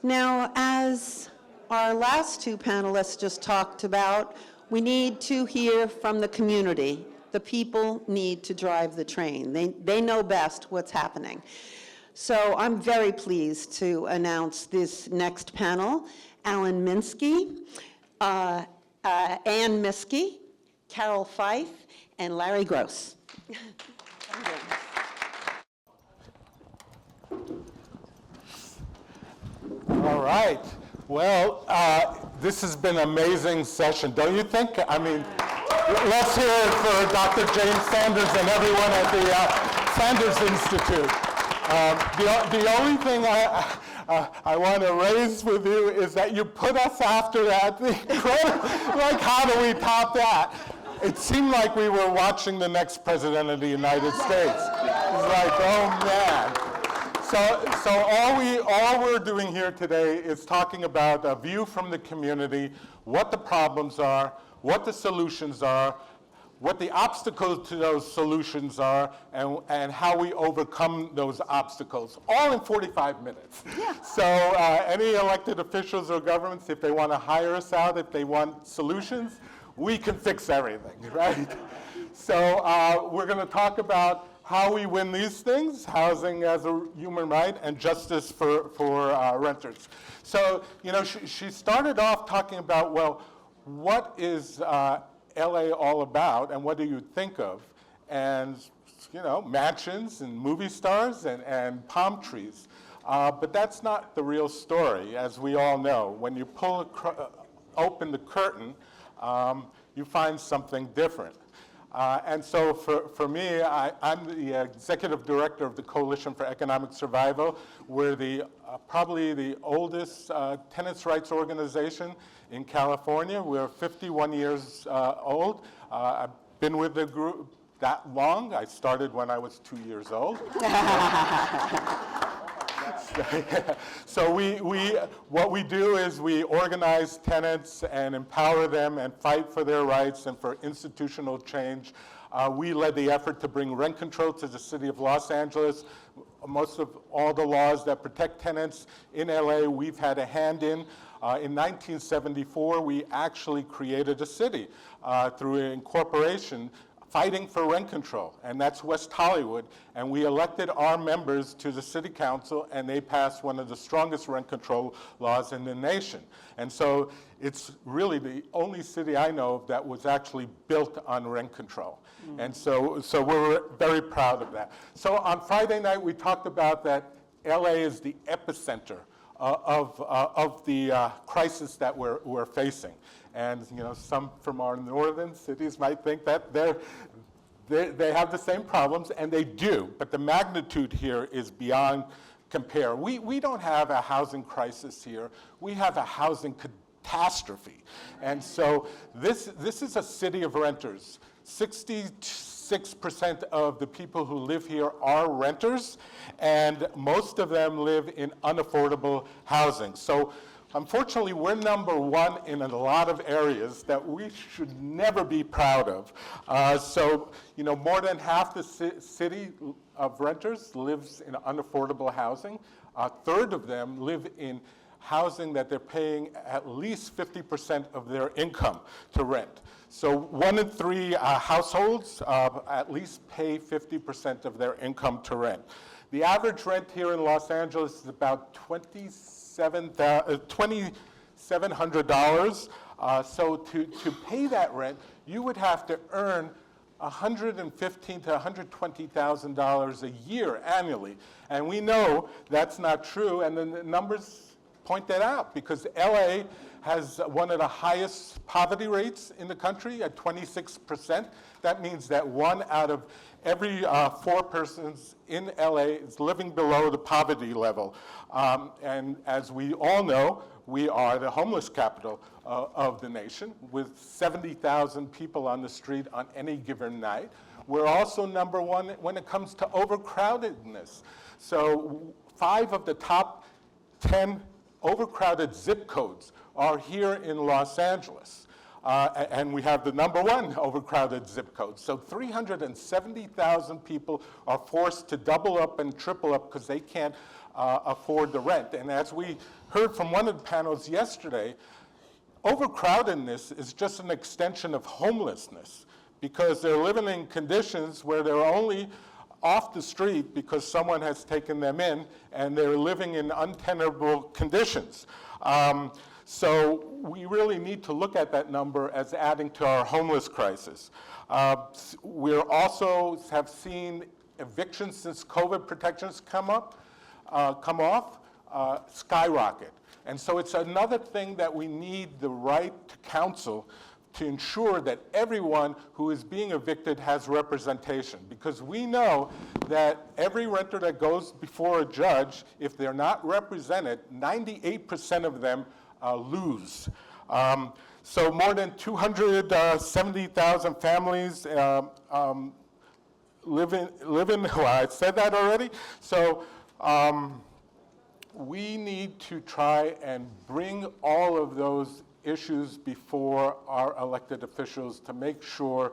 Now, as our last two panelists just talked about, we need to hear from the community. The people need to drive the train. They know best what's happening. So I'm very pleased to announce this next panel: Alan Minsky, Ann Miskey, Carroll Fife, and Larry Gross. All right. Well, this has been an amazing session, don't you think? I mean, let's hear it for Dr. James Sanders and everyone at the Sanders Institute. The only thing I want to raise with you is that you put us after that. Like, how do we top that? It seemed like we were watching the next president of the United States. It's like, oh man. So all we're doing here today is talking about a view from the community, what the problems are, what the solutions are, what the obstacles to those solutions are, and how we overcome those obstacles, all in 45 minutes. Yeah. So any elected officials or governments, if they want to hire us out, if they want solutions, we can fix everything, right? So we're going to talk about how we win these things: housing as a human right and justice for renters. So, you know, she started off talking about, well, what is LA all about and what do you think of? And, you know, mansions and movie stars and palm trees. But that's not the real story, as we all know. When you open the curtain, you find something different. And so for me, I'm the executive director of the Coalition for Economic Survival. We're probably the oldest tenants' rights organization in California. We're 51 years old. I've been with the group that long. I started when I was 2 years old. So what we do is we organize tenants and empower them and fight for their rights and for institutional change. We led the effort to bring rent control to the city of Los Angeles. Most of all the laws that protect tenants in LA, we've had a hand in. In 1974, we actually created a city through an incorporation fighting for rent control, and that's West Hollywood. And we elected our members to the city council, and they passed one of the strongest rent control laws in the nation. And so it's really the only city I know of that was actually built on rent control. And so we're very proud of that. So on Friday night, we talked about that LA is the epicenter of the crisis that we're facing. And you know, some from our northern cities might think that they have the same problems, and they do, but the magnitude here is beyond compare. We don't have a housing crisis here. We have a housing catastrophe. And so this is a city of renters. 66% of the people who live here are renters, and most of them live in unaffordable housing. So unfortunately, we're number one in a lot of areas that we should never be proud of. So, you know, more than half the city of renters lives in unaffordable housing. A third of them live in housing that they're paying at least 50% of their income to rent. So 1 in 3 households at least pay 50% of their income to rent. The average rent here in Los Angeles is about $2,700. So to pay that rent, you would have to earn $115,000 to $120,000 a year annually. And we know that's not true, and the numbers point that out, because LA has one of the highest poverty rates in the country at 26%. That means that 1 out of every 4 persons in LA is living below the poverty level. And as we all know, we are the homeless capital of the nation, with 70,000 people on the street on any given night. We're also number 1 when it comes to overcrowdedness. So 5 of the top 10 overcrowded zip codes are here in Los Angeles. And we have the number 1 overcrowded zip code. So 370,000 people are forced to double up and triple up because they can't afford the rent. And as we heard from one of the panels yesterday, overcrowdedness is just an extension of homelessness, because they're living in conditions where they're only off the street because someone has taken them in, and they're living in untenable conditions. So we really need to look at that number as adding to our homeless crisis. We also have seen evictions since COVID protections come off, skyrocket. And so it's another thing that we need the right to counsel to ensure that everyone who is being evicted has representation. Because we know that every renter that goes before a judge, if they're not represented, 98% of them lose. So more than 270,000 families live in, well, I said that already. So we need to try and bring all of those issues before our elected officials to make sure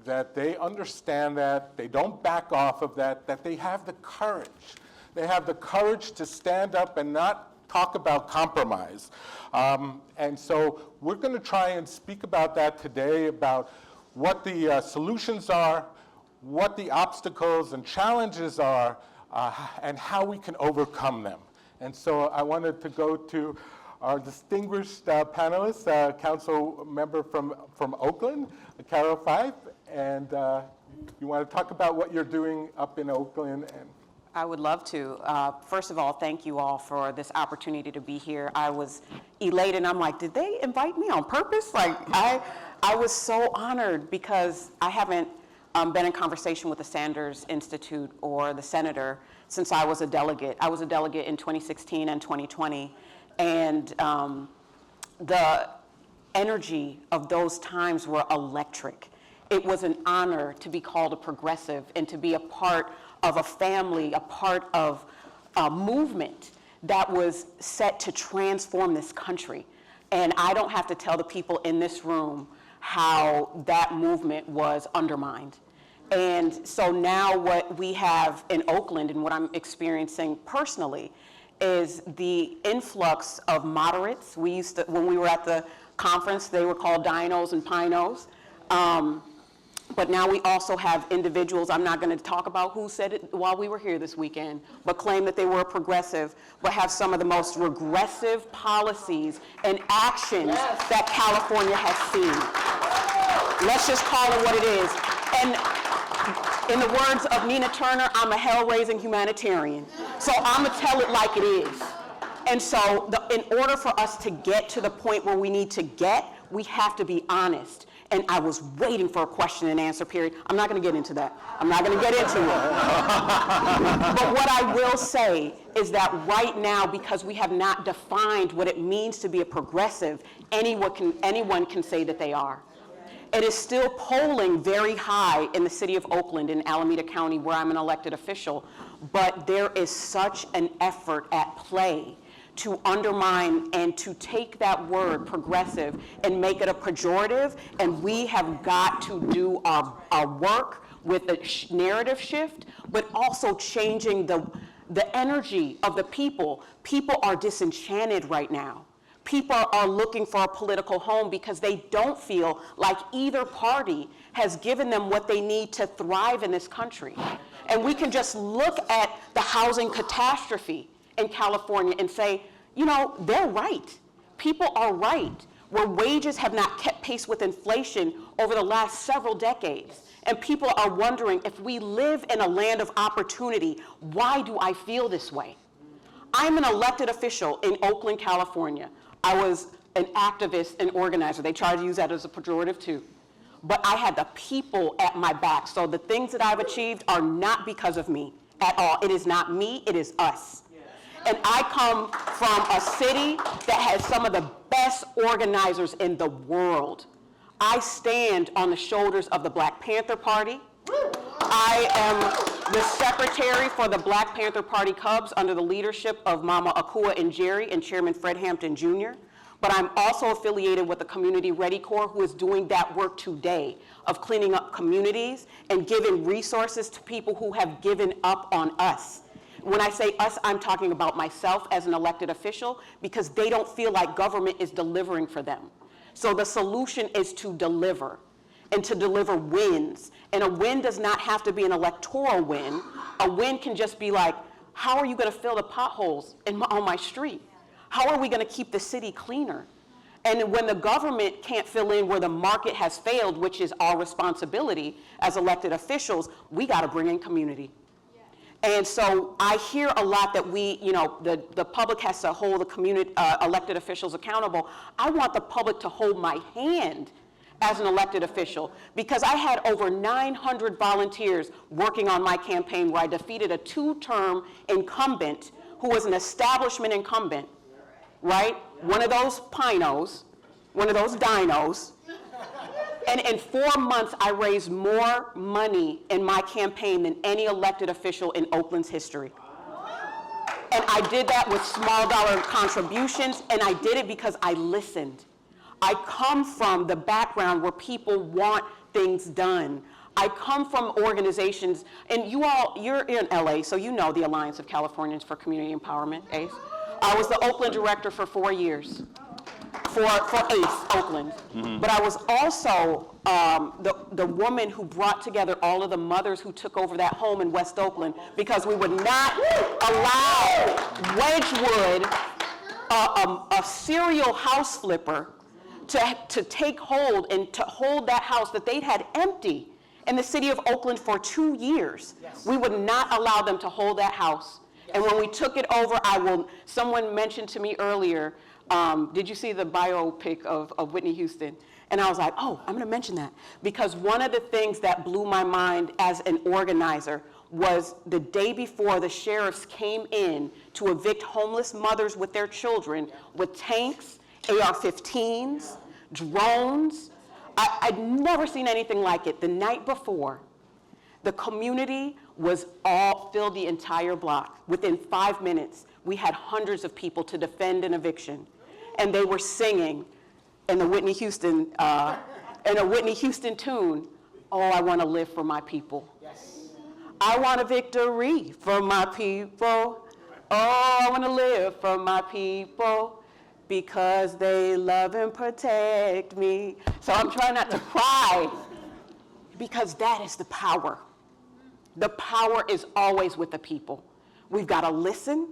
that they understand that, they don't back off of that, that they have the courage. They have the courage to stand up and not talk about compromise. And so we're going to try and speak about that today, about what the solutions are, what the obstacles and challenges are, and how we can overcome them. And so I wanted to go to our distinguished panelists, council member from Oakland, Carroll, Fife, and you want to talk about what you're doing up in Oakland? And I would love to. First of all, thank you all for this opportunity to be here. I was elated, and I'm like, did they invite me on purpose? Like, I was so honored, because I haven't been in conversation with the Sanders Institute or the senator since I was a delegate. I was a delegate in 2016 and 2020, and the energy of those times were electric. It was an honor to be called a progressive and to be a part of a family, a part of a movement that was set to transform this country. And I don't have to tell the people in this room how that movement was undermined. And so now what we have in Oakland, and what I'm experiencing personally, is the influx of moderates. We used to, when we were at the conference, they were called dinos and pinos. But now we also have individuals, I'm not going to talk about who said it while we were here this weekend, but claim that they were progressive, but have some of the most regressive policies and actions that California has seen. Let's just call it what it is. And in the words of Nina Turner, I'm a hell-raising humanitarian. So I'm going to tell it like it is. And so in order for us to get to the point where we need to get, we have to be honest. And I was waiting for a question and answer period. I'm not going to get into that. I'm not going to get into it. But what I will say is that right now, because we have not defined what it means to be a progressive, anyone can say that they are. It is still polling very high in the city of Oakland, in Alameda County, where I'm an elected official, but there is such an effort at play to undermine and to take that word progressive and make it a pejorative, and we have got to do our work with a narrative shift, but also changing the energy of the people. People are disenchanted right now. People are looking for a political home because they don't feel like either party has given them what they need to thrive in this country. And we can just look at the housing catastrophe in California and say, you know, they're right. People are right. Where wages have not kept pace with inflation over the last several decades. And people are wondering, if we live in a land of opportunity, why do I feel this way? I'm an elected official in Oakland, California. I was an activist and organizer. They try to use that as a pejorative too. But I had the people at my back. So the things that I've achieved are not because of me at all. It is not me, it is us. And I come from a city that has some of the best organizers in the world. I stand on the shoulders of the Black Panther Party. I am the secretary for the Black Panther Party Cubs under the leadership of Mama Akua and Jerry and Chairman Fred Hampton Jr. But I'm also affiliated with the Community Ready Corps, who is doing that work today of cleaning up communities and giving resources to people who have given up on us. When I say us, I'm talking about myself as an elected official, because they don't feel like government is delivering for them. So the solution is to deliver, and to deliver wins. And a win does not have to be an electoral win. A win can just be like, how are you going to fill the potholes on my street? How are we going to keep the city cleaner? And when the government can't fill in where the market has failed, which is our responsibility as elected officials, we got to bring in community. And so I hear a lot that the public has to hold the community, elected officials accountable. I want the public to hold my hand as an elected official, because I had over 900 volunteers working on my campaign where I defeated a 2-term incumbent who was an establishment incumbent, right? One of those pinos, one of those dinos. And in 4 months, I raised more money in my campaign than any elected official in Oakland's history. And I did that with small dollar contributions, and I did it because I listened. I come from the background where people want things done. I come from organizations, and you're in LA, so you know the Alliance of Californians for Community Empowerment, ACE. I was the Oakland director for 4 years, for ACE, Oakland. Mm-hmm. But I was also the woman who brought together all of the mothers who took over that home in West Oakland, because we would not allow Wedgwood, a serial house flipper, to take hold and to hold that house that they'd had empty in the city of Oakland for 2 years. Yes. We would not allow them to hold that house. Yes. And when we took it over, someone mentioned to me earlier, did you see the biopic of Whitney Houston? And I was like, oh, I'm gonna mention that. Because one of the things that blew my mind as an organizer was the day before the sheriffs came in to evict homeless mothers with their children with tanks, AR-15s, drones. I'd never seen anything like it. The night before, the community was all filled the entire block. Within 5 minutes, we had hundreds of people to defend an eviction. And they were singing in a Whitney Houston tune, oh, I want to live for my people. Yes. I want a victory for my people. Oh, I want to live for my people, because they love and protect me. So I'm trying not to cry, because that is the power. The power is always with the people. We've got to listen,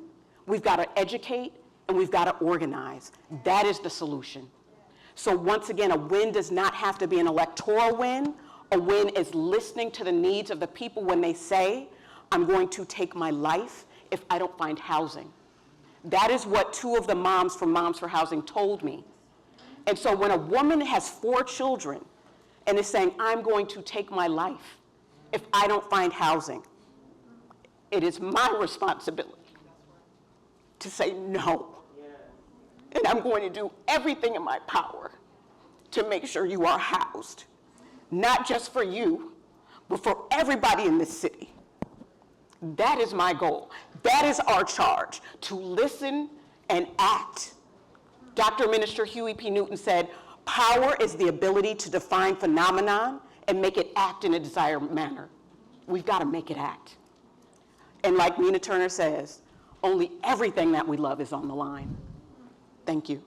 we've got to educate, and we've got to organize. That is the solution. So once again, a win does not have to be an electoral win. A win is listening to the needs of the people when they say, I'm going to take my life if I don't find housing. That is what 2 of the moms from Moms for Housing told me. And so when a woman has 4 children and is saying, I'm going to take my life if I don't find housing, it is my responsibility to say no. And I'm going to do everything in my power to make sure you are housed, not just for you, but for everybody in this city. That is my goal. That is our charge, to listen and act. Dr. Minister Huey P. Newton said, power is the ability to define phenomenon and make it act in a desired manner. We've got to make it act. And like Nina Turner says, only everything that we love is on the line. Thank you.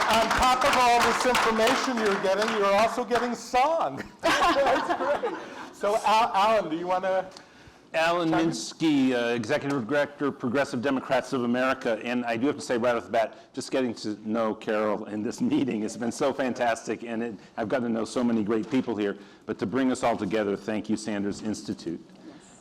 On top of all this information you're getting, you're also getting song. That's great. So Alan, do you want to? Alan Minsky, Executive Director, Progressive Democrats of America. And I do have to say right off the bat, just getting to know Carroll in this meeting has been so fantastic, and I've gotten to know so many great people here. But to bring us all together, thank you, Sanders Institute.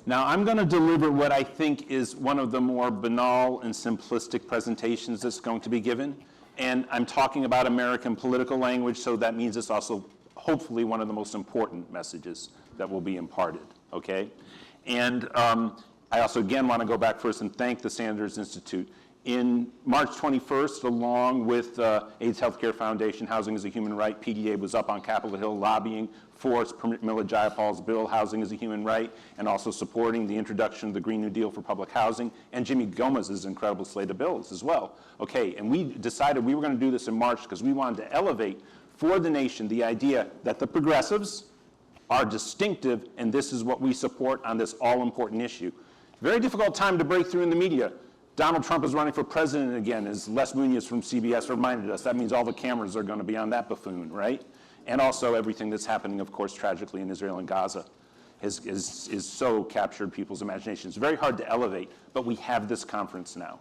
Now, I'm going to deliver what I think is one of the more banal and simplistic presentations that's going to be given. And I'm talking about American political language, so that means it's also hopefully one of the most important messages that will be imparted, okay? And I also, again, want to go back first and thank the Sanders Institute. In March 21st, along with AIDS Healthcare Foundation, Housing is a Human Right, PDA was up on Capitol Hill lobbying for Pramila Jayapal's bill, Housing is a Human Right, and also supporting the introduction of the Green New Deal for public housing, and Jimmy Gomez's incredible slate of bills as well. Okay, and we decided we were going to do this in March because we wanted to elevate for the nation the idea that the progressives are distinctive and this is what we support on this all-important issue. Very difficult time to break through in the media. Donald Trump is running for president again, as Les Munoz from CBS reminded us. That means all the cameras are going to be on that buffoon, right? And also everything that's happening, of course, tragically in Israel and Gaza is so captured people's imagination. It's very hard to elevate, but we have this conference now.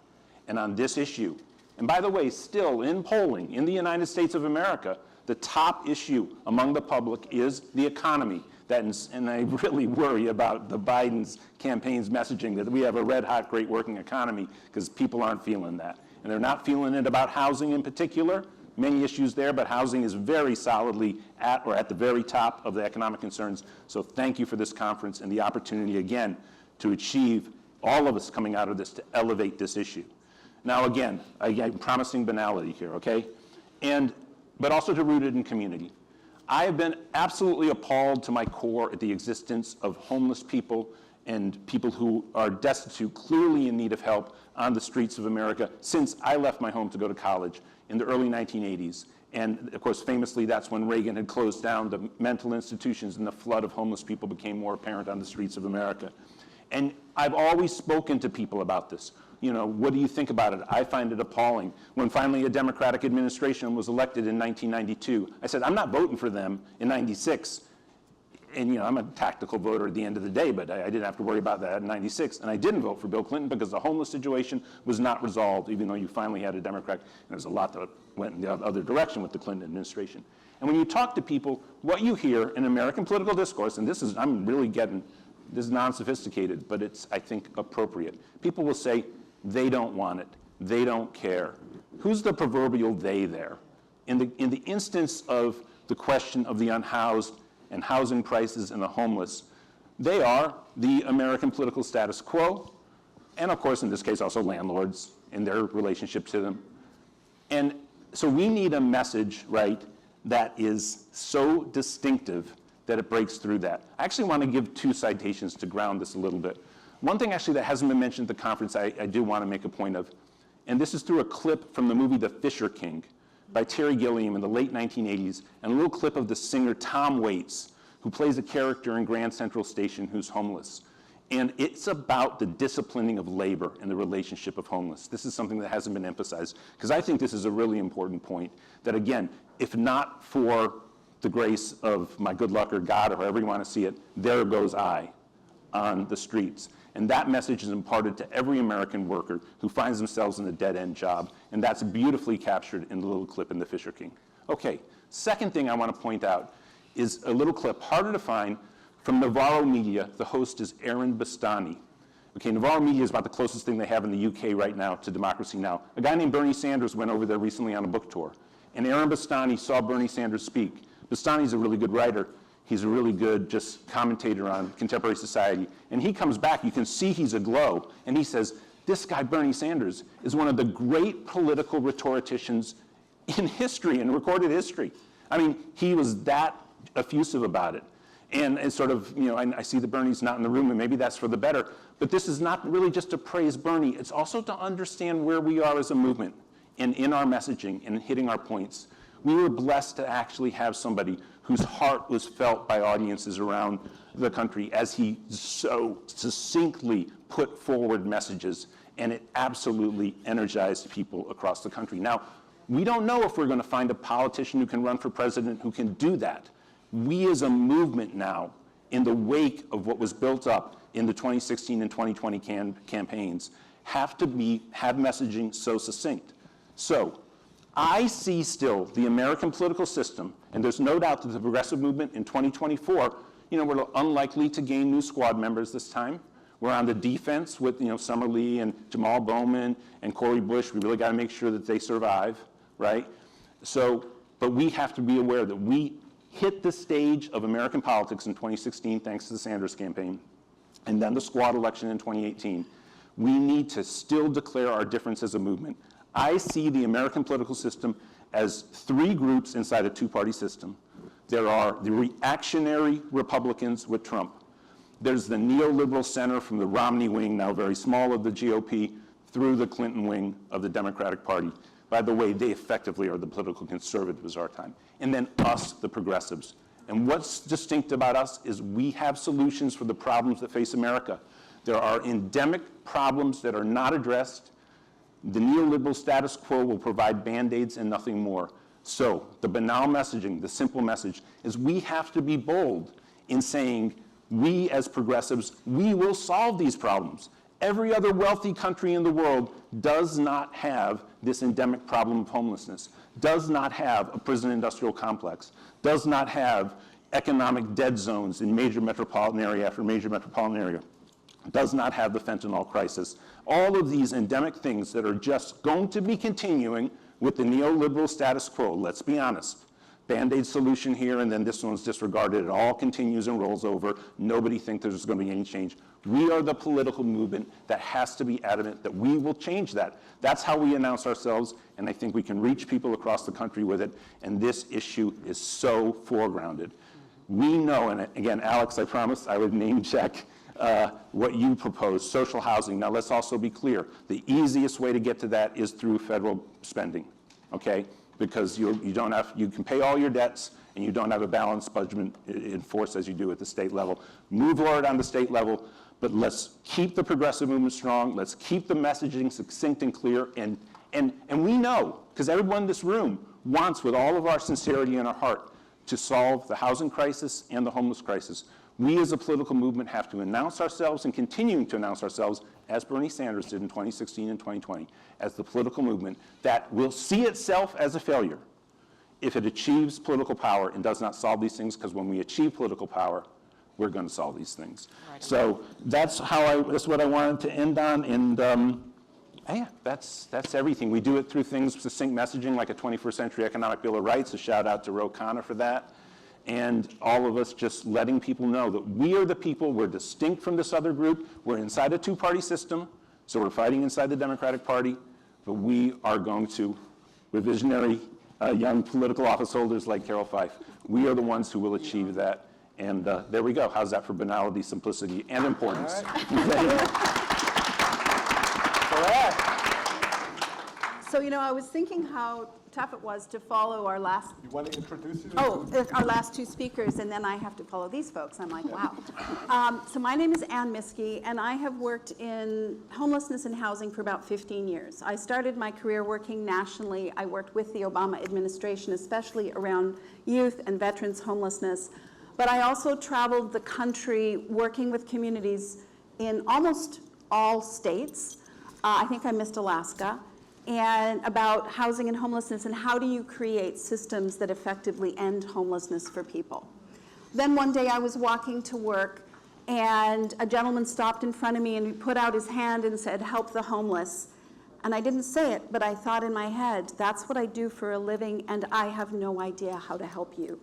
And on this issue, and by the way, still in polling in the United States of America, the top issue among the public is the economy. And I really worry about the Biden's campaign's messaging that we have a red-hot, great working economy, because people aren't feeling that. And they're not feeling it about housing in particular. Many issues there, but housing is very solidly at the very top of the economic concerns. So thank you for this conference and the opportunity again to achieve, all of us coming out of this, to elevate this issue. Now again, I'm promising banality here, okay? But also to root it in community. I have been absolutely appalled to my core at the existence of homeless people and people who are destitute, clearly in need of help on the streets of America since I left my home to go to college in the early 1980s. And of course, famously, that's when Reagan had closed down the mental institutions and the flood of homeless people became more apparent on the streets of America. And I've always spoken to people about this. You know, what do you think about it? I find it appalling. When finally a Democratic administration was elected in 1992, I said, I'm not voting for them in 96. And you know, I'm a tactical voter at the end of the day, but I didn't have to worry about that in 96. And I didn't vote for Bill Clinton because the homeless situation was not resolved, even though you finally had a Democrat. And there's a lot that went in the other direction with the Clinton administration. And when you talk to people, what you hear in American political discourse, and this is, I'm really getting, this is non-sophisticated, but it's, I think, appropriate. People will say, they don't want it. They don't care. Who's the proverbial they there? In the instance of the question of the unhoused and housing prices and the homeless, they are the American political status quo, and of course, in this case, also landlords in their relationship to them. And so we need a message, right, that is so distinctive that it breaks through that. I actually want to give two citations to ground this a little bit. One thing actually that hasn't been mentioned at the conference I do want to make a point of, and this is through a clip from the movie The Fisher King by Terry Gilliam in the late 1980s, and a little clip of the singer Tom Waits, who plays a character in Grand Central Station who's homeless. And it's about the disciplining of labor and the relationship of homeless. This is something that hasn't been emphasized, because I think this is a really important point, that again, if not for the grace of my good luck or God, or however you want to see it, there goes I on the streets. And that message is imparted to every American worker who finds themselves in a dead-end job. And that's beautifully captured in the little clip in The Fisher King. Okay, second thing I want to point out is a little clip, harder to find, from Navarro Media. The host is Aaron Bastani. Okay, Navarro Media is about the closest thing they have in the UK right now to Democracy Now! A guy named Bernie Sanders went over there recently on a book tour. And Aaron Bastani saw Bernie Sanders speak. Bastani's a really good writer. He's a really good just commentator on contemporary society. And he comes back, you can see he's aglow, and he says, this guy, Bernie Sanders, is one of the great political rhetoricians in history, in recorded history. I mean, he was that effusive about it. And sort of, you know, I see that Bernie's not in the room, and maybe that's for the better, but this is not really just to praise Bernie, it's also to understand where we are as a movement, and in our messaging, and hitting our points. We were blessed to actually have somebody whose heart was felt by audiences around the country as he so succinctly put forward messages, and it absolutely energized people across the country. Now, we don't know if we're going to find a politician who can run for president who can do that. We as a movement now, in the wake of what was built up in the 2016 and 2020 campaigns, have messaging so succinct. So, I see still the American political system, and there's no doubt that the progressive movement in 2024, you know, we're unlikely to gain new squad members this time. We're on the defense with, you know, Summer Lee and Jamal Bowman and Cori Bush. We really got to make sure that they survive, right? So, but we have to be aware that we hit the stage of American politics in 2016 thanks to the Sanders campaign, and then the squad election in 2018. We need to still declare our difference as a movement. I see the American political system as three groups inside a two-party system. There are the reactionary Republicans with Trump. There's the neoliberal center from the Romney wing, now very small, of the GOP, through the Clinton wing of the Democratic Party. By the way, they effectively are the political conservatives of our time. And then us, the progressives. And what's distinct about us is we have solutions for the problems that face America. There are endemic problems that are not addressed. The neoliberal status quo will provide Band-Aids and nothing more. So the banal messaging, the simple message, is we have to be bold in saying, we as progressives, we will solve these problems. Every other wealthy country in the world does not have this endemic problem of homelessness, does not have a prison industrial complex, does not have economic dead zones in major metropolitan area after major metropolitan area, does not have the fentanyl crisis. All of these endemic things that are just going to be continuing with the neoliberal status quo, let's be honest. Band-Aid solution here, and then this one's disregarded. It all continues and rolls over. Nobody thinks there's going to be any change. We are the political movement that has to be adamant that we will change that. That's how we announce ourselves, and I think we can reach people across the country with it, and this issue is so foregrounded. We know, and again, Alex, I promised I would name check what you propose, social housing. Now let's also be clear. The easiest way to get to that is through federal spending, okay? Because you can pay all your debts and you don't have a balanced budget in force as you do at the state level. Move forward on the state level, but let's keep the progressive movement strong. Let's keep the messaging succinct and clear. And we know, because everyone in this room wants, with all of our sincerity in our heart, to solve the housing crisis and the homeless crisis. We as a political movement have to announce ourselves and continuing to announce ourselves, as Bernie Sanders did in 2016 and 2020, as the political movement that will see itself as a failure if it achieves political power and does not solve these things, because when we achieve political power, we're going to solve these things. Right. So that's what I wanted to end on, and yeah, that's everything. We do it through things, succinct messaging, like a 21st Century Economic Bill of Rights. A shout out to Ro Khanna for that. And all of us just letting people know that we are the people, we're distinct from this other group, we're inside a two-party system, so we're fighting inside the Democratic Party, but we are going to, with visionary young political office holders like Carroll Fife, we are the ones who will achieve that. And there we go. How's that for banality, simplicity, and importance? So, you know, I was thinking how tough it was to follow our last... You want to introduce yourself? Oh, our last two speakers, and then I have to follow these folks. I'm like, wow. So my name is Miskey, and I have worked in homelessness and housing for about 15 years. I started my career working nationally. I worked with the Obama administration, especially around youth and veterans homelessness. But I also traveled the country working with communities in almost all states. I think I missed Alaska. And about housing and homelessness and how do you create systems that effectively end homelessness for people. Then one day I was walking to work and a gentleman stopped in front of me and he put out his hand and said, "Help the homeless." And I didn't say it, but I thought in my head, that's what I do for a living and I have no idea how to help you.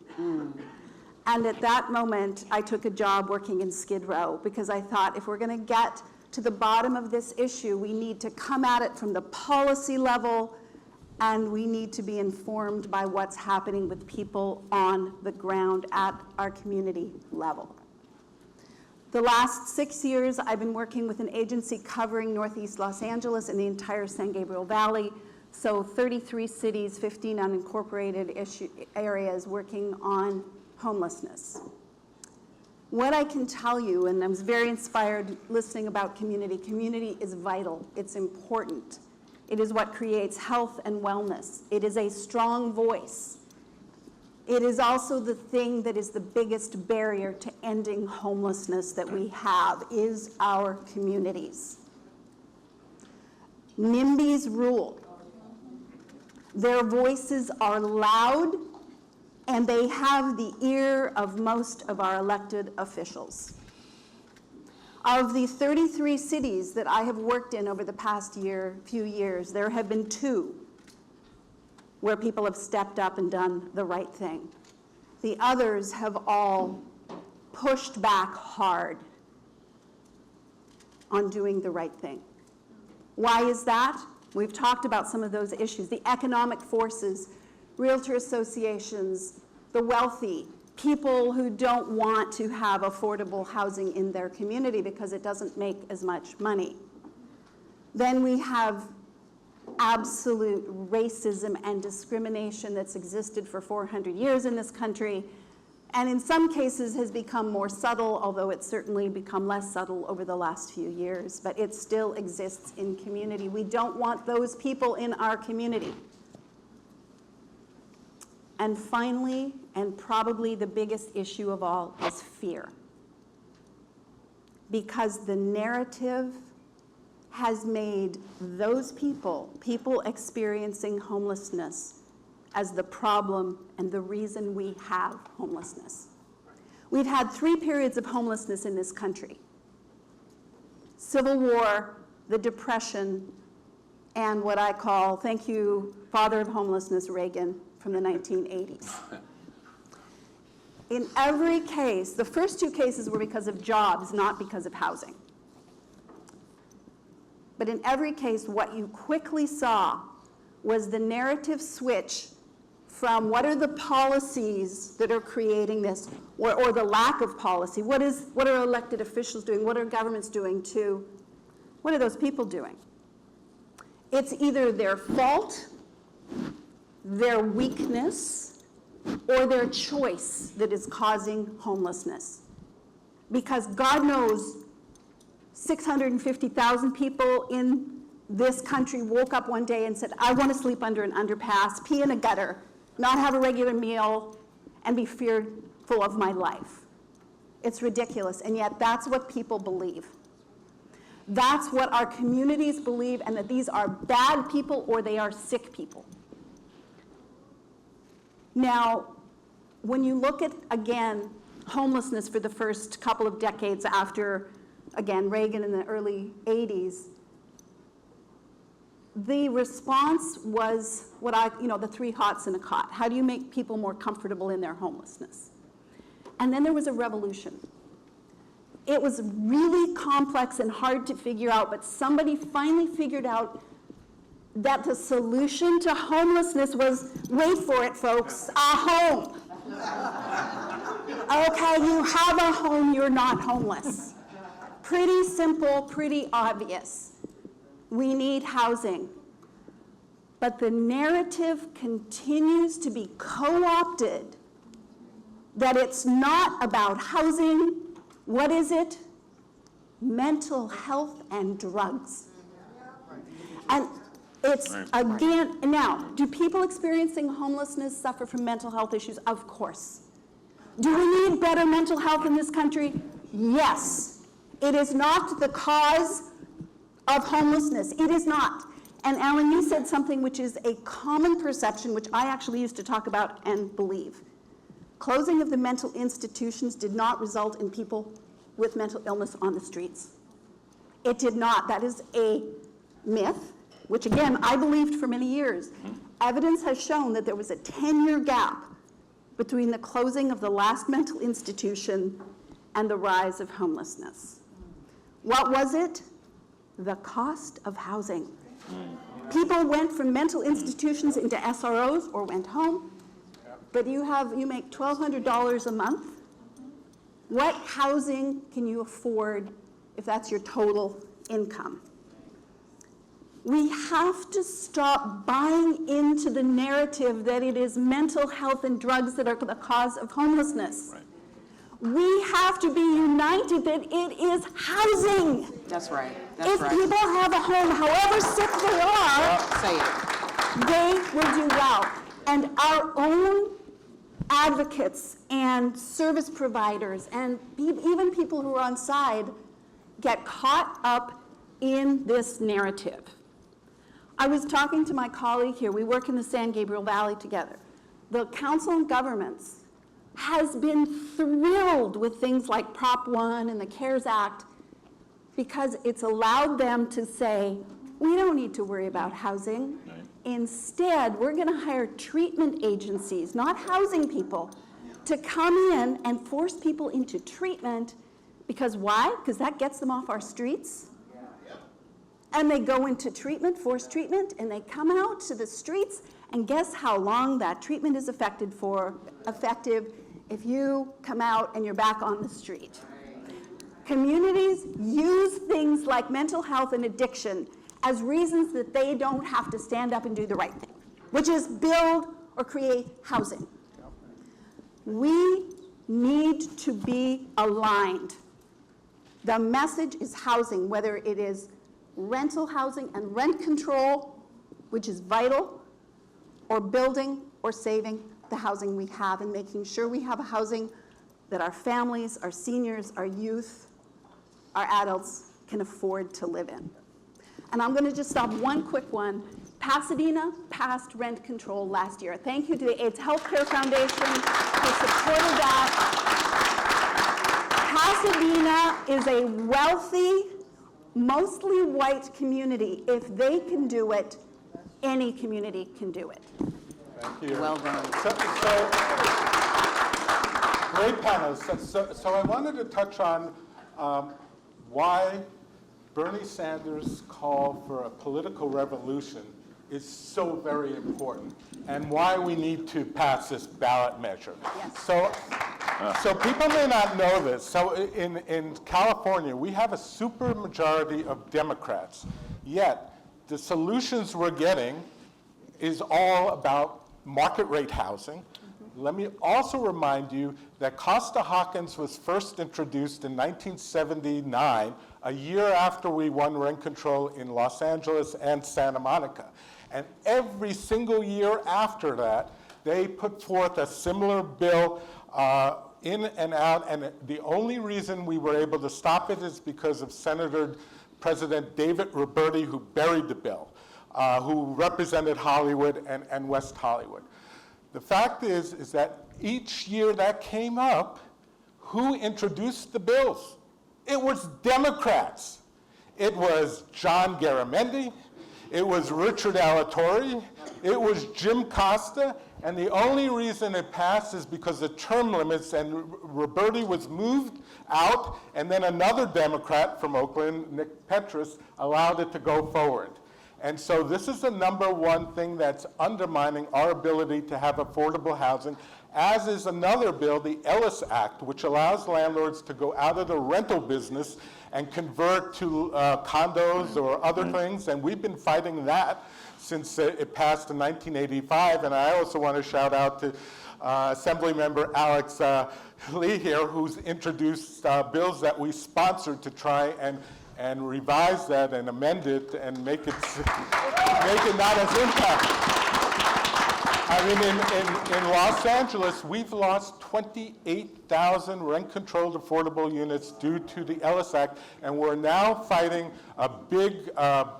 And at that moment, I took a job working in Skid Row because I thought if we're gonna get to the bottom of this issue, we need to come at it from the policy level, and we need to be informed by what's happening with people on the ground at our community level. The last 6 years, I've been working with an agency covering Northeast Los Angeles and the entire San Gabriel Valley, so 33 cities, 15 unincorporated areas working on homelessness. What I can tell you, and I was very inspired listening about community, community is vital, it's important. It is what creates health and wellness. It is a strong voice. It is also the thing that is the biggest barrier to ending homelessness that we have, is our communities. NIMBYs rule. Their voices are loud, and they have the ear of most of our elected officials. Of the 33 cities that I have worked in over the past few years, there have been 2 where people have stepped up and done the right thing. The others have all pushed back hard on doing the right thing. Why is that? We've talked about some of those issues. The economic forces, realtor associations, the wealthy, people who don't want to have affordable housing in their community because it doesn't make as much money. Then we have absolute racism and discrimination that's existed for 400 years in this country, and in some cases has become more subtle, although it's certainly become less subtle over the last few years, but it still exists in community. We don't want those people in our community. And finally, and probably the biggest issue of all, is fear. Because the narrative has made those people experiencing homelessness, as the problem and the reason we have homelessness. We've had 3 periods of homelessness in this country: Civil War, the Depression, and what I call, thank you, father of homelessness, Reagan, from the 1980s. In every case, the first 2 cases were because of jobs, not because of housing. But in every case, what you quickly saw was the narrative switch from what are the policies that are creating this, or the lack of policy, what are elected officials doing, what are governments doing, to what are those people doing? It's either their fault, their weakness, or their choice that is causing homelessness. Because God knows 650,000 people in this country woke up one day and said, I want to sleep under an underpass, pee in a gutter, not have a regular meal, and be fearful of my life. It's ridiculous, and yet that's what people believe. That's what our communities believe, and that these are bad people or they are sick people. Now, when you look at, again, homelessness for the first couple of decades after, again, Reagan in the early 80s, the response was the 3 hots in a cot. How do you make people more comfortable in their homelessness? And then there was a revolution. It was really complex and hard to figure out, but somebody finally figured out that the solution to homelessness was, wait for it, folks, a home. Okay, you have a home, you're not homeless. Pretty simple, pretty obvious. We need housing. But the narrative continues to be co-opted that it's not about housing. What is it? Mental health and drugs. And it's, again, now, do people experiencing homelessness suffer from mental health issues? Of course. Do we need better mental health in this country? Yes. It is not the cause of homelessness. It is not. And Alan, you said something which is a common perception, which I actually used to talk about and believe. Closing of the mental institutions did not result in people with mental illness on the streets. It did not. That is a myth, which again, I believed for many years. Evidence has shown that there was a 10-year gap between the closing of the last mental institution and the rise of homelessness. What was it? The cost of housing. People went from mental institutions into SROs or went home, but you make $1,200 a month. What housing can you afford if that's your total income? We have to stop buying into the narrative that it is mental health and drugs that are the cause of homelessness. Right. We have to be united that it is housing. That's right. If people have a home, however sick they are, say it, they will do well. And our own advocates and service providers and even people who are on side get caught up in this narrative. I was talking to my colleague here. We work in the San Gabriel Valley together. The Council on Governments has been thrilled with things like Prop 1 and the CARES Act because it's allowed them to say, we don't need to worry about housing. Right. Instead, we're going to hire treatment agencies, not housing people, to come in and force people into treatment. Because why? Because that gets them off our streets. And they go into treatment, forced treatment, and they come out to the streets, and guess how long that treatment is effective if you come out and you're back on the street. Communities use things like mental health and addiction as reasons that they don't have to stand up and do the right thing, which is build or create housing. We need to be aligned. The message is housing, whether it is rental housing and rent control, which is vital, or building or saving the housing we have and making sure we have a housing that our families, our seniors, our youth, our adults can afford to live in. And I'm going to just stop one quick one. Pasadena passed rent control last year. Thank you to the AIDS Healthcare Foundation who supported that. Pasadena is a wealthy, mostly white community. If they can do it, any community can do it. Thank you. Well done. Great panel. So I wanted to touch on why Bernie Sanders' call for a political revolution is so very important, and why we need to pass this ballot measure. Yes. So people may not know this. So in California, we have a supermajority of Democrats, yet the solutions we're getting is all about market rate housing. Let me also remind you that Costa-Hawkins was first introduced in 1979, a year after we won rent control in Los Angeles and Santa Monica. And every single year after that, they put forth a similar bill in and out, and the only reason we were able to stop it is because of President David Roberti, who buried the bill, who represented Hollywood and West Hollywood. The fact is that each year that came up, who introduced the bills? It was Democrats. It was John Garamendi, it was Richard Alatorre, it was Jim Costa, and the only reason it passed is because of term limits, and Roberti was moved out, and then another Democrat from Oakland, Nick Petras, allowed it to go forward. And so this is the number one thing that's undermining our ability to have affordable housing, as is another bill, the Ellis Act, which allows landlords to go out of the rental business and convert to condos or other things, and we've been fighting that since it passed in 1985. And I also want to shout out to Assemblymember Alex Lee here, who's introduced bills that we sponsored to try and revise that and amend it and make it not as impactful. I mean, in Los Angeles, we've lost 28,000 rent-controlled affordable units due to the Ellis Act, and we're now fighting a big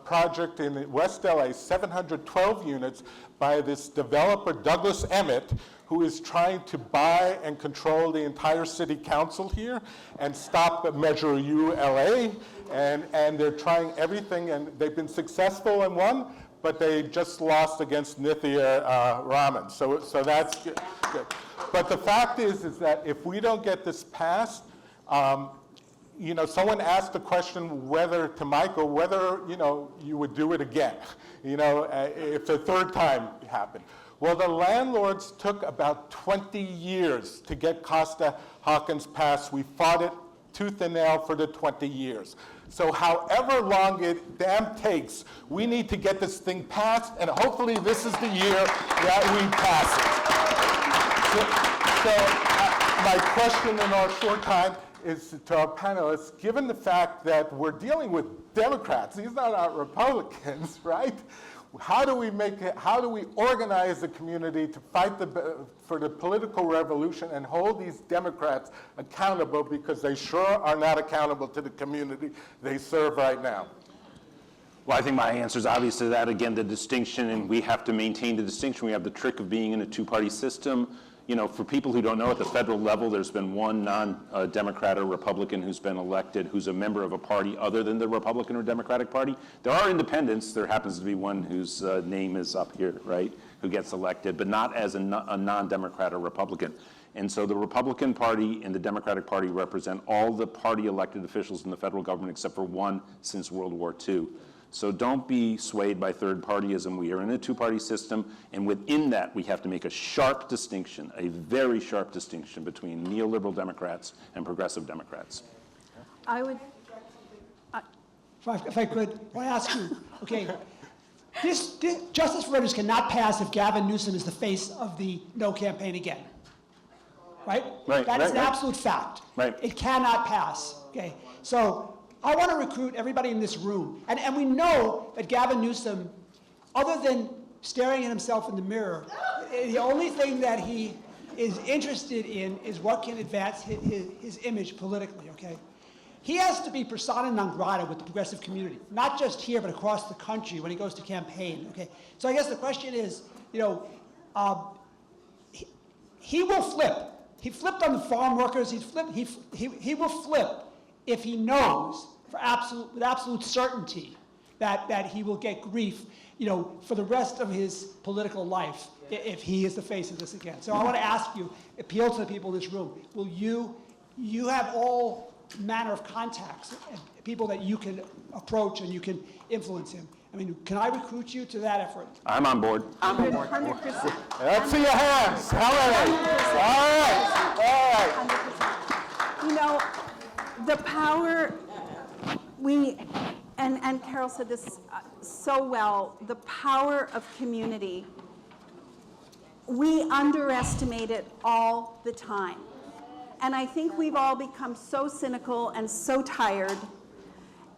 project in West LA, 712 units, by this developer, Douglas Emmett, who is trying to buy and control the entire city council here and stop Measure U LA, and they're trying everything, and they've been successful in one, but they just lost against Nithya Raman, so that's good. But the fact is that if we don't get this passed, you know, someone asked the question to Michael, whether, you know, you would do it again, you know, if the third time happened. Well, the landlords took about 20 years to get Costa-Hawkins passed. We fought it tooth and nail for the 20 years. So however long it damn takes, we need to get this thing passed, and hopefully this is the year that we pass it. So my question in our short time is to our panelists, given the fact that we're dealing with Democrats, these are not Republicans, right? How do we organize the community to fight for the political revolution and hold these Democrats accountable, because they sure are not accountable to the community they serve right now? Well, I think my answer is obvious to that. Again, the distinction, and we have to maintain the distinction. We have the trick of being in a two-party system. You know, for people who don't know, at the federal level, there's been one non-Democrat or Republican who's been elected who's a member of a party other than the Republican or Democratic Party. There are independents. There happens to be one whose name is up here, right, who gets elected, but not as a non-Democrat or Republican. And so the Republican Party and the Democratic Party represent all the party elected officials in the federal government except for one since World War II. So don't be swayed by third-partyism. We are in a two-party system, and within that, we have to make a sharp distinction, a very sharp distinction between neoliberal Democrats and progressive Democrats. I would, if I could, I want to ask you, okay, this Justice for Renters cannot pass if Gavin Newsom is the face of the no campaign again. Right? Right, That is right, an right. absolute fact. Right. It cannot pass, okay? So I want to recruit everybody in this room. And we know that Gavin Newsom, other than staring at himself in the mirror, the only thing that he is interested in is what can advance his image politically, okay? He has to be persona non grata with the progressive community, not just here, but across the country when he goes to campaign, okay? So I guess the question is, he will flip. He flipped on the farm workers. He will flip if he knows with absolute certainty that he will get grief, for the rest of his political life if he is the face of this again. So I want to ask you, appeal to the people in this room. Will you have all manner of contacts and people that you can approach and you can influence him? I mean, can I recruit you to that effort? I'm on board. I'm on board. 100%. Let's see your hands. Hooray. All right. The power, and Carroll said this so well, the power of community, we underestimate it all the time. And I think we've all become so cynical and so tired,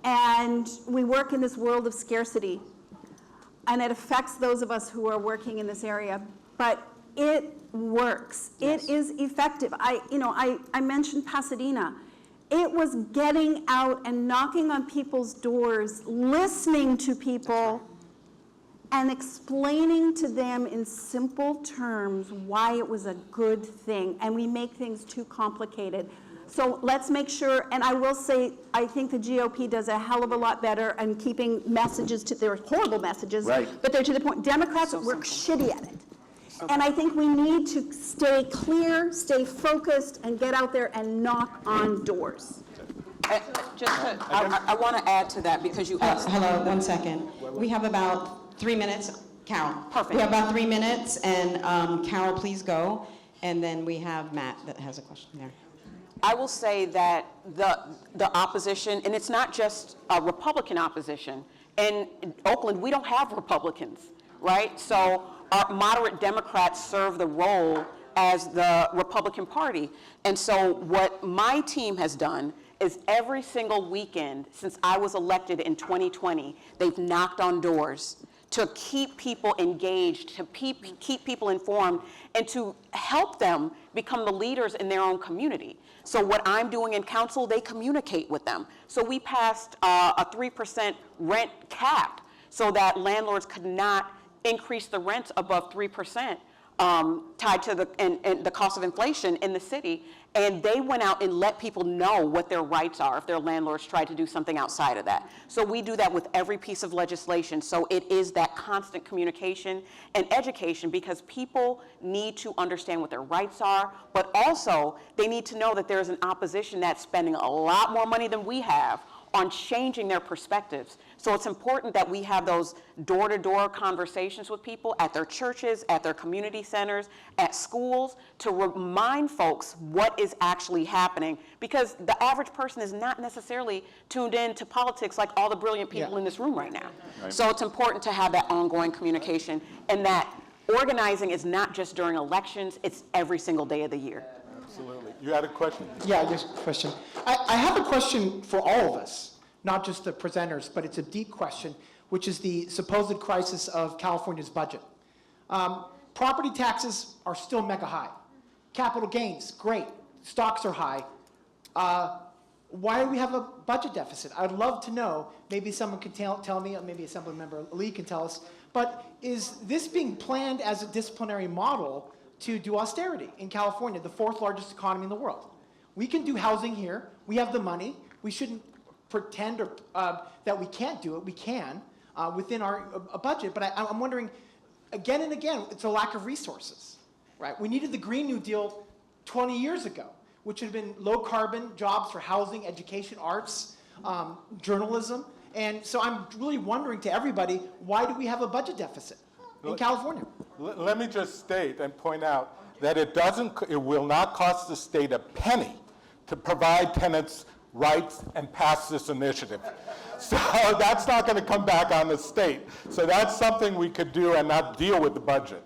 and we work in this world of scarcity, and it affects those of us who are working in this area, but it works. Yes. It is effective. I mentioned Pasadena. It was getting out and knocking on people's doors, listening to people, and explaining to them in simple terms why it was a good thing. And we make things too complicated. So let's make sure, and I will say, I think the GOP does a hell of a lot better in keeping messages to, they're horrible messages, right, but they're to the point. Democrats work shitty at it. And I think we need to stay clear, stay focused, and get out there and knock on doors. I want to add to that because you asked. Hello, 1 second. We have about 3 minutes. Carol. Perfect. We have about 3 minutes, and Carol, please go. And then we have Matt that has a question there. I will say that the opposition, and it's not just a Republican opposition. In Oakland, we don't have Republicans, right? So our moderate Democrats serve the role as the Republican Party. And so what my team has done is every single weekend since I was elected in 2020, they've knocked on doors to keep people engaged, to keep people informed, and to help them become the leaders in their own community. So what I'm doing in council, they communicate with them. So we passed a 3% rent cap so that landlords could not increase the rents above 3%. Tied to the cost of inflation in the city, and they went out and let people know what their rights are if their landlords tried to do something outside of that. So we do that with every piece of legislation. So it is that constant communication and education because people need to understand what their rights are, but also they need to know that there's an opposition that's spending a lot more money than we have on changing their perspectives. So it's important that we have those door-to-door conversations with people at their churches, at their community centers, at schools, to remind folks what is actually happening. Because the average person is not necessarily tuned in to politics like all the brilliant people in this room right now. Right. So it's important to have that ongoing communication, and that organizing is not just during elections, it's every single day of the year. Absolutely. You had a question? Yeah, just a question. I have a question for all of us, not just the presenters, but it's a deep question, which is the supposed crisis of California's budget. Property taxes are still mega high. Capital gains, great. Stocks are high. Why do we have a budget deficit? I'd love to know. Maybe someone can tell me, or maybe Assemblymember Lee can tell us. But is this being planned as a disciplinary model to do austerity in California, the 4th largest economy in the world? We can do housing here. We have the money. We shouldn't pretend that we can't do it. We can within our budget. But I'm wondering, again and again, it's a lack of resources, right? We needed the Green New Deal 20 years ago, which would have been low carbon jobs for housing, education, arts, journalism. And so I'm really wondering to everybody, why do we have a budget deficit in California? Let me just state and point out that it will not cost the state a penny to provide tenants rights and pass this initiative. So that's not going to come back on the state. So that's something we could do and not deal with the budget.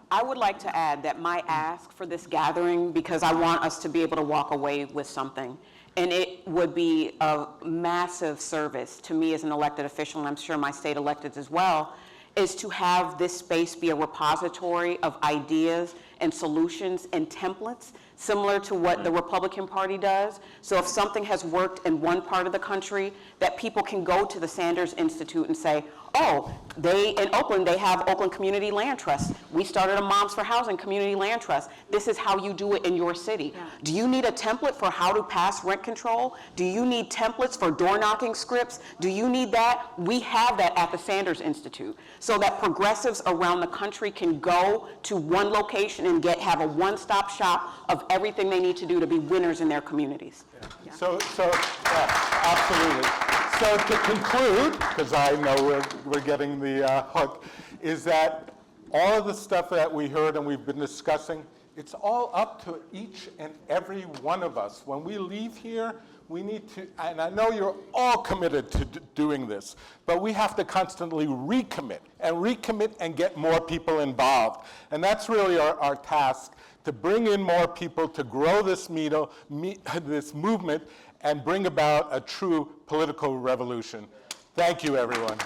I would like to add that my ask for this gathering, because I want us to be able to walk away with something, and it would be a massive service to me as an elected official, and I'm sure my state electeds as well, is to have this space be a repository of ideas and solutions and templates similar to what the Republican Party does. So if something has worked in one part of the country, that people can go to the Sanders Institute and say, oh, in Oakland, they have Oakland Community Land Trust. We started a Moms for Housing Community Land Trust. This is how you do it in your city. Yeah. Do you need a template for how to pass rent control? Do you need templates for door knocking scripts? Do you need that? We have that at the Sanders Institute, so that progressives around the country can go to one location and have a one-stop shop of everything they need to do to be winners in their communities. Yeah. So absolutely. So to conclude, because I know we're getting the hook, is that all of the stuff that we heard and we've been discussing, it's all up to each and every one of us. When we leave here, we need to, and I know you're all committed to doing this, but we have to constantly recommit and get more people involved. And that's really our task, to bring in more people, to grow this movement, and bring about a true political revolution. Thank you, everyone.